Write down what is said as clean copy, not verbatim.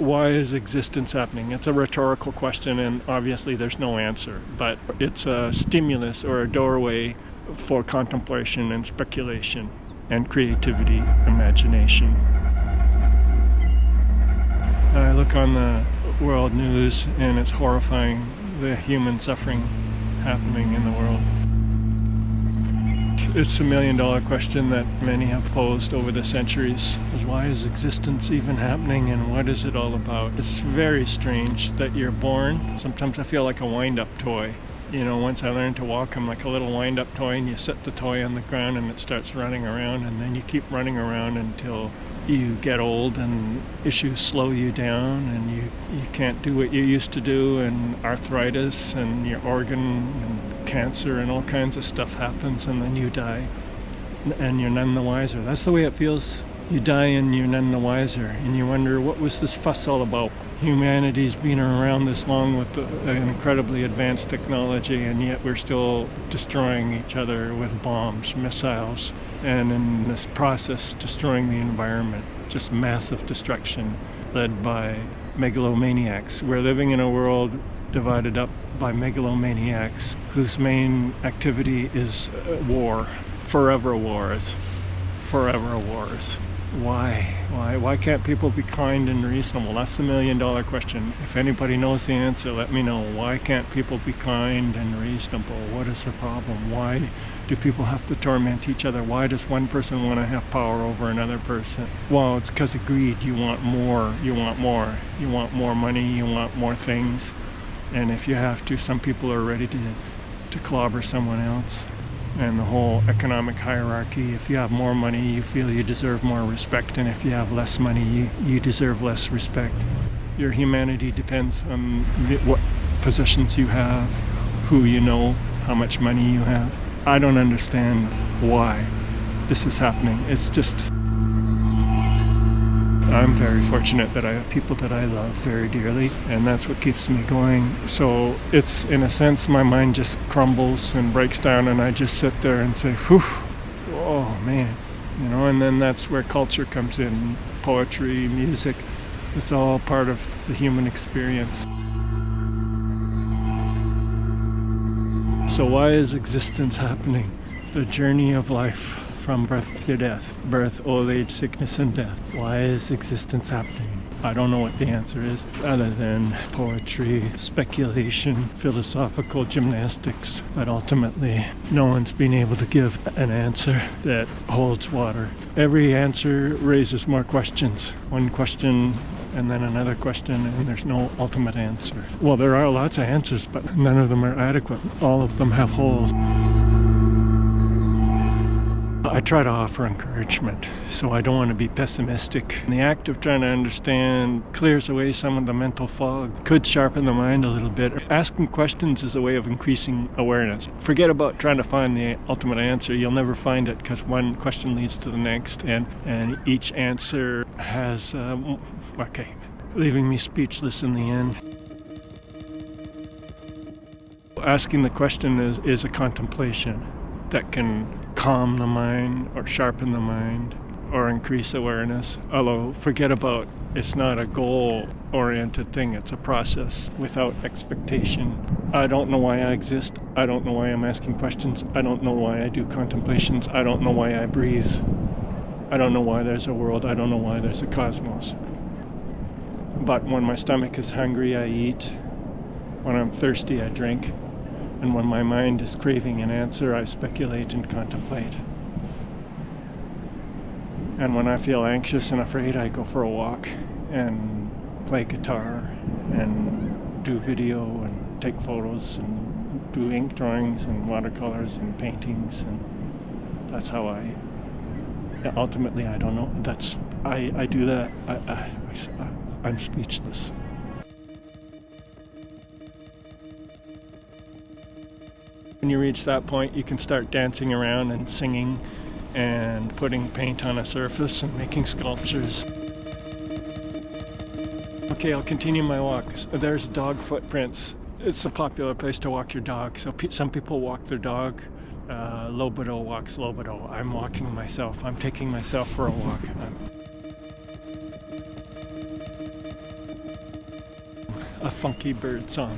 Why is existence happening? It's a rhetorical question, and obviously there's no answer, but it's a stimulus or a doorway for contemplation and speculation and creativity, imagination. I look on the world news and it's horrifying, the human suffering happening in the world. It's a million-dollar question that many have posed over the centuries. Why is existence even happening, and what is it all about? It's very strange that you're born. Sometimes I feel like a wind-up toy. You know, once I learned to walk, I'm like a little wind-up toy, and you set the toy on the ground and it starts running around, and then you keep running around until you get old and issues slow you down and you can't do what you used to do, and arthritis and your organ and cancer and all kinds of stuff happens, and then you die and you're none the wiser. That's the way it feels. You die and you're none the wiser, and you wonder, what was this fuss all about? Humanity's been around this long with an incredibly advanced technology, and yet we're still destroying each other with bombs, missiles, and in this process destroying the environment. Just massive destruction led by megalomaniacs. We're living in a world divided up by megalomaniacs whose main activity is war. Forever wars. Forever wars. Why? Why can't people be kind and reasonable? That's the million-dollar question. If anybody knows the answer, let me know. Why can't people be kind and reasonable? What is the problem? Why do people have to torment each other? Why does one person want to have power over another person? Well, it's because of greed. You want more. You want more. You want more money. You want more things. And if you have to, some people are ready to clobber someone else. And the whole economic hierarchy, if you have more money, you feel you deserve more respect, and if you have less money, you deserve less respect. Your humanity depends on what possessions you have, who you know, how much money you have. I don't understand why this is happening. It's just, I'm very fortunate that I have people that I love very dearly, and that's what keeps me going. So it's, in a sense, my mind just crumbles and breaks down, and I just sit there and say, whew, oh man. You know, and then that's where culture comes in, poetry, music. It's all part of the human experience. So why is existence happening? The journey of life. From birth to death, birth, old age, sickness, and death. Why is existence happening? I don't know what the answer is, other than poetry, speculation, philosophical gymnastics, but ultimately no one's been able to give an answer that holds water. Every answer raises more questions. One question and then another question, and there's no ultimate answer. Well, there are lots of answers, but none of them are adequate. All of them have holes. I try to offer encouragement, so I don't want to be pessimistic. The act of trying to understand clears away some of the mental fog, could sharpen the mind a little bit. Asking questions is a way of increasing awareness. Forget about trying to find the ultimate answer. You'll never find it, because one question leads to the next, and each answer has, leaving me speechless in the end. Asking the question is a contemplation that can calm the mind or sharpen the mind or increase awareness. Although, forget about, it's not a goal-oriented thing, it's a process without expectation. I don't know why I exist. I don't know why I'm asking questions. I don't know why I do contemplations. I don't know why I breathe. I don't know why there's a world. I don't know why there's a cosmos. But when my stomach is hungry, I eat. When I'm thirsty, I drink. And when my mind is craving an answer, I speculate and contemplate. And when I feel anxious and afraid, I go for a walk and play guitar and do video and take photos and do ink drawings and watercolors and paintings. And that's how ultimately, I don't know. I do that. I'm speechless. When you reach that point, you can start dancing around and singing and putting paint on a surface and making sculptures. Okay, I'll continue my walk. There's dog footprints. It's a popular place to walk your dog. So some people walk their dog. Lohbado walks Lohbado. I'm walking myself. I'm taking myself for a walk. a funky bird song.